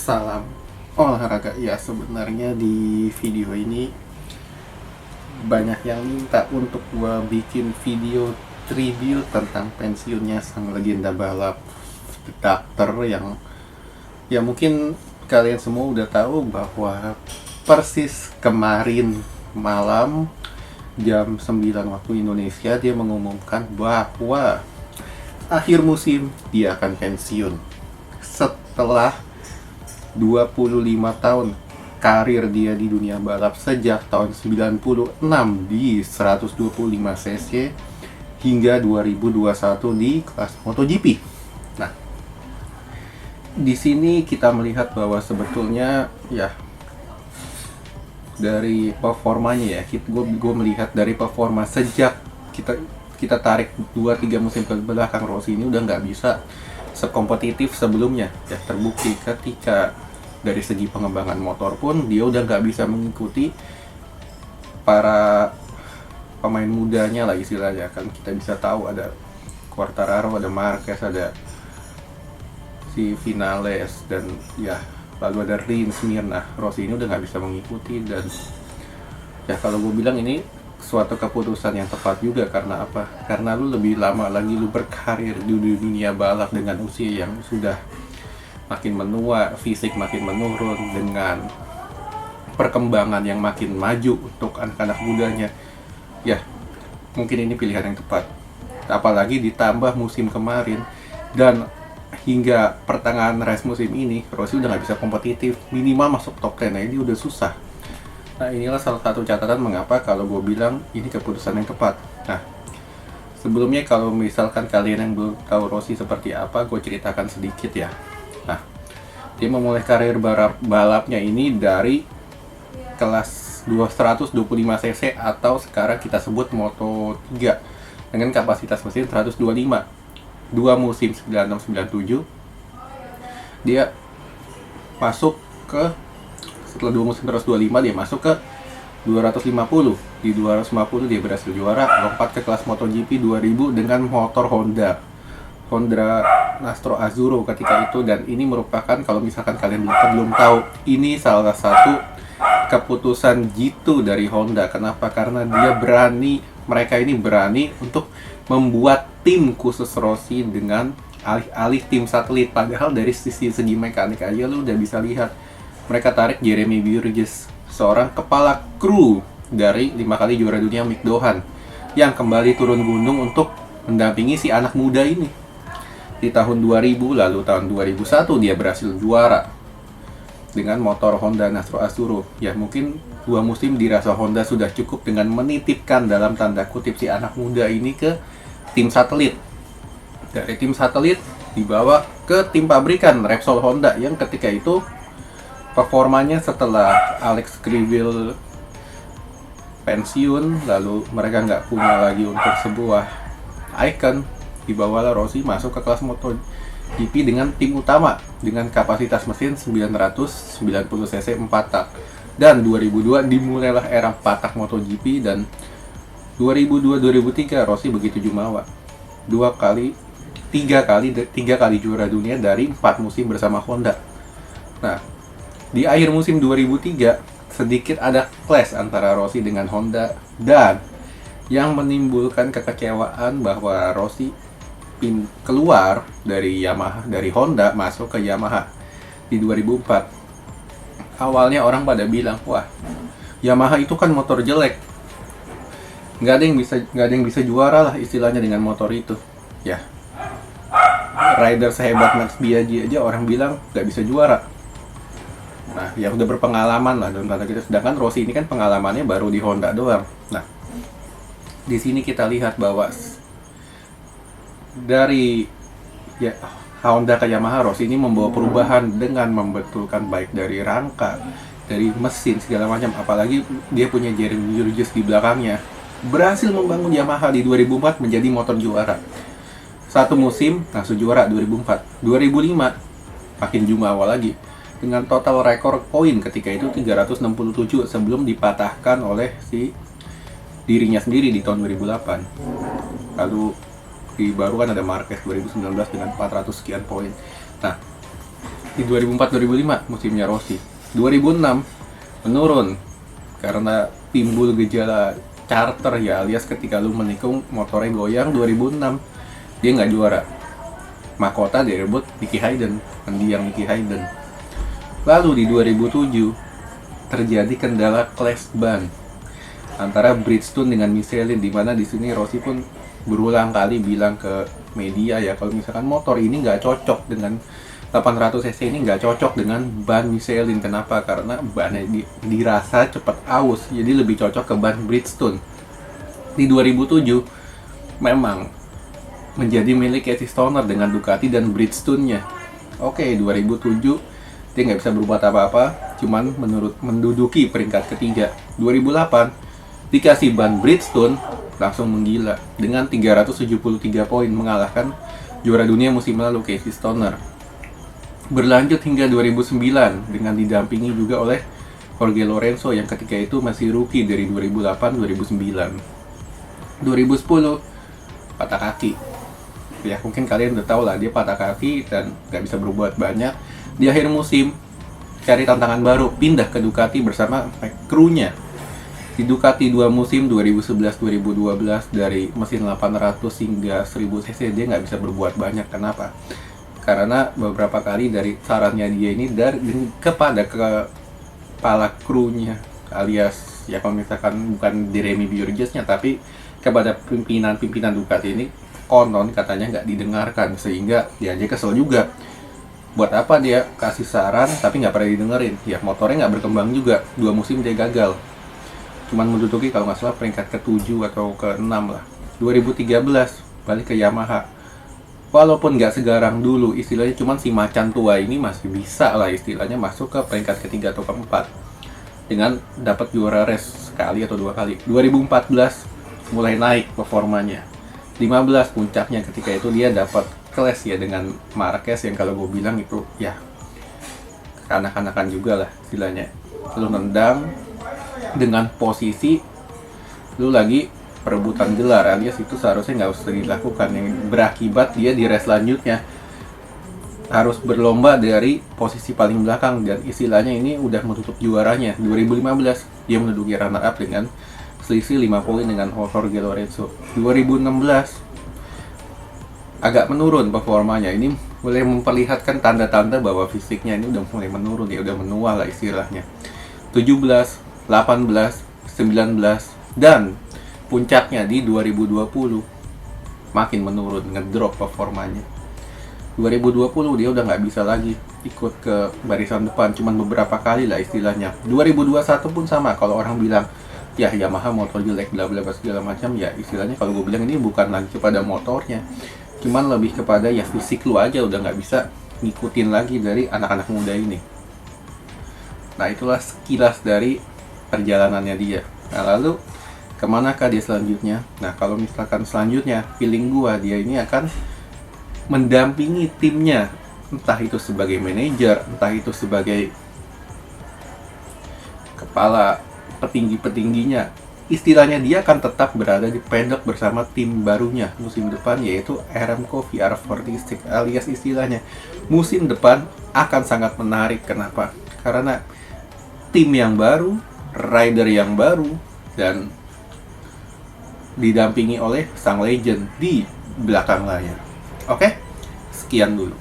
Salam olahraga. Ya, sebenarnya di video ini banyak yang minta untuk gua bikin video tribute tentang pensiunnya sang legenda balap Dr. yang ya mungkin kalian semua udah tahu bahwa persis kemarin malam jam 9 waktu Indonesia dia mengumumkan bahwa akhir musim dia akan pensiun setelah 25 tahun karir dia di dunia balap sejak tahun 96 di 125 cc hingga 2021 di kelas MotoGP. Nah, di sini kita melihat bahwa sebetulnya ya dari performanya ya, gue melihat dari performa sejak kita tarik 2-3 musim ke belakang, Rossi ini udah nggak bisa sekompetitif sebelumnya ya. Terbukti ketika dari segi pengembangan motor pun dia udah nggak bisa mengikuti para pemain mudanya lah istilahnya. Kan kita bisa tahu ada Quartararo, ada Marquez, ada si Vinales, dan ya lalu ada Rins, Mirna. Rossi ini udah nggak bisa mengikuti, dan ya kalau gue bilang ini suatu keputusan yang tepat juga. Karena apa? Karena lu lebih lama lagi lu berkarir di dunia balap dengan usia yang sudah makin menua, fisik makin menurun, dengan perkembangan yang makin maju untuk anak-anak mudanya. Ya, mungkin ini pilihan yang tepat. Apalagi ditambah musim kemarin dan hingga pertengahan race musim ini, Rossi udah nggak bisa kompetitif. Minimal masuk top 10 aja udah susah. Nah, inilah salah satu catatan mengapa kalau gue bilang ini keputusan yang tepat. Nah, sebelumnya kalau misalkan kalian yang belum tahu Rossi seperti apa, gue ceritakan sedikit ya. Nah, dia memulai karir balapnya ini dari kelas 225 cc atau sekarang kita sebut Moto3 dengan kapasitas mesin 125. Dua musim 96-97 dia masuk ke, setelah 2 musim 125 dia masuk ke 250. Di 250 dia berhasil juara, lompat ke kelas MotoGP 2000 dengan motor Honda Nastro Azzurro ketika itu. Dan ini merupakan, kalau misalkan kalian belum tahu, ini salah satu keputusan jitu dari Honda. Kenapa? Karena mereka ini berani untuk membuat tim khusus Rossi dengan alih-alih tim satelit. Padahal dari segi mekanik aja lu udah bisa lihat mereka tarik Jeremy Burgess, seorang kepala kru dari 5 kali juara dunia Mick Doohan, yang kembali turun gunung untuk mendampingi si anak muda ini. Di tahun 2000 lalu tahun 2001 dia berhasil juara dengan motor Honda Nastro Azzurro. Ya mungkin 2 musim dirasa Honda sudah cukup dengan menitipkan dalam tanda kutip si anak muda ini ke tim satelit. Dari tim satelit dibawa ke tim pabrikan Repsol Honda, yang ketika itu performanya setelah Alex Criville pensiun, lalu mereka nggak punya lagi untuk sebuah icon, dibawalah Rossi masuk ke kelas MotoGP dengan tim utama dengan kapasitas mesin 990 cc 4 tak. Dan 2002 dimulailah era 4 tak MotoGP, dan 2002-2003 Rossi begitu jumawa. 3 kali juara dunia dari 4 musim bersama Honda. Nah, di akhir musim 2003 sedikit ada clash antara Rossi dengan Honda, dan yang menimbulkan kekecewaan bahwa Rossi keluar dari Honda masuk ke Yamaha di 2004. Awalnya orang pada bilang, wah, Yamaha itu kan motor jelek, nggak ada yang bisa juara lah istilahnya dengan motor itu. Ya, rider sehebat Max Biaggi aja orang bilang nggak bisa juara. Nah, ya udah berpengalaman lah dalam tanda kita. Sedangkan Rossi ini kan pengalamannya baru di Honda doang. Nah, di sini kita lihat bahwa dari ya Honda ke Yamaha, Rossi ini membawa perubahan dengan membetulkan baik dari rangka, dari mesin segala macam. Apalagi dia punya Jeremy Burgess di belakangnya. Berhasil membangun Yamaha di 2004 menjadi motor juara. 1 musim langsung juara 2004. 2005 makin jumawa lagi dengan total rekor poin ketika itu 367 sebelum dipatahkan oleh dirinya sendiri di tahun 2008. Lalu di baru kan ada Marquez 2019 dengan 400 sekian poin. Nah, Di 2004-2005 musimnya Rossi. 2006 menurun karena timbul gejala charter ya, alias ketika lu menikung motornya goyang. 2006 dia nggak juara. Mahkota direbut Nicky Hayden, mendiang Nicky Hayden. Lalu di 2007 terjadi kendala clash ban antara Bridgestone dengan Michelin, di mana di sini Rossi pun berulang kali bilang ke media ya, kalau misalkan motor ini nggak cocok dengan 800 cc ini, nggak cocok dengan ban Michelin. Kenapa? Karena bannya dirasa cepat aus, jadi lebih cocok ke ban Bridgestone. Di 2007 memang menjadi milik Casey Stoner dengan Ducati dan Bridgestone-nya. Oke, 2007 dia nggak bisa berbuat apa-apa, cuman menduduki peringkat ketiga. 2008 dikasih ban Bridgestone, langsung menggila dengan 373 poin, mengalahkan juara dunia musim lalu Casey Stoner. Berlanjut hingga 2009 dengan didampingi juga oleh Jorge Lorenzo yang ketika itu masih rookie dari 2008-2009. 2010 patah kaki. Ya mungkin kalian udah tahu lah, dia patah kaki dan nggak bisa berbuat banyak. Di akhir musim cari tantangan baru, pindah ke Ducati bersama krunya. Di Ducati 2 musim 2011-2012 dari mesin 800 hingga 1000 cc dia nggak bisa berbuat banyak. Kenapa? Karena beberapa kali dari sarannya dia ini kepada kepala krunya, alias ya kalau misalkan bukan di Remy Burgess-nya tapi kepada pimpinan Ducati ini, konon katanya nggak didengarkan, sehingga dia aja kesel juga. Buat apa dia kasih saran tapi nggak pernah didengerin? Ya motornya nggak berkembang juga, 2 musim dia gagal. Cuman menduduki kalau nggak salah peringkat ke-7 atau ke-6 lah. 2013 balik ke Yamaha. Walaupun nggak segarang dulu, istilahnya cuman si macan tua ini masih bisa lah istilahnya masuk ke peringkat ke-3 atau ke-4 dengan dapat juara race sekali atau 2 kali. 2014 mulai naik performanya. 15 puncaknya ketika itu dia dapat clash ya dengan Marquez yang kalau gue bilang itu ya kanak-kanakan juga lah istilahnya. Lu nendang dengan posisi lu lagi perebutan gelar, alias itu seharusnya nggak usah dilakukan, yang berakibat dia di race selanjutnya harus berlomba dari posisi paling belakang dan istilahnya ini udah menutup juaranya. 2015 dia menduduki runner up dengan selisih 5 poin dengan Jorge Lorenzo. 2016 agak menurun performanya, ini mulai memperlihatkan tanda-tanda bahwa fisiknya ini udah mulai menurun, ya udah menua lah istilahnya. 17 18, 19, dan puncaknya di 2020 makin menurun, ngedrop performanya. 2020 dia udah nggak bisa lagi ikut ke barisan depan, cuman beberapa kali lah istilahnya. 2021 pun sama, kalau orang bilang ya Yamaha motor jelek bla bla segala macam, ya istilahnya kalau gue bilang ini bukan lagi kepada motornya, cuman lebih kepada ya fisik lu aja udah nggak bisa ngikutin lagi dari anak-anak muda ini. Nah itulah sekilas dari perjalanannya dia. Nah lalu kemanakah dia selanjutnya? Nah kalau misalkan selanjutnya feeling gua dia ini akan mendampingi timnya, entah itu sebagai manajer, entah itu sebagai kepala petingginya. Istilahnya dia akan tetap berada di paddock bersama tim barunya musim depan, yaitu Aramco VR46, alias istilahnya musim depan akan sangat menarik. Kenapa? Karena tim yang baru, rider yang baru, dan didampingi oleh sang legend di belakang layar. Oke, sekian dulu.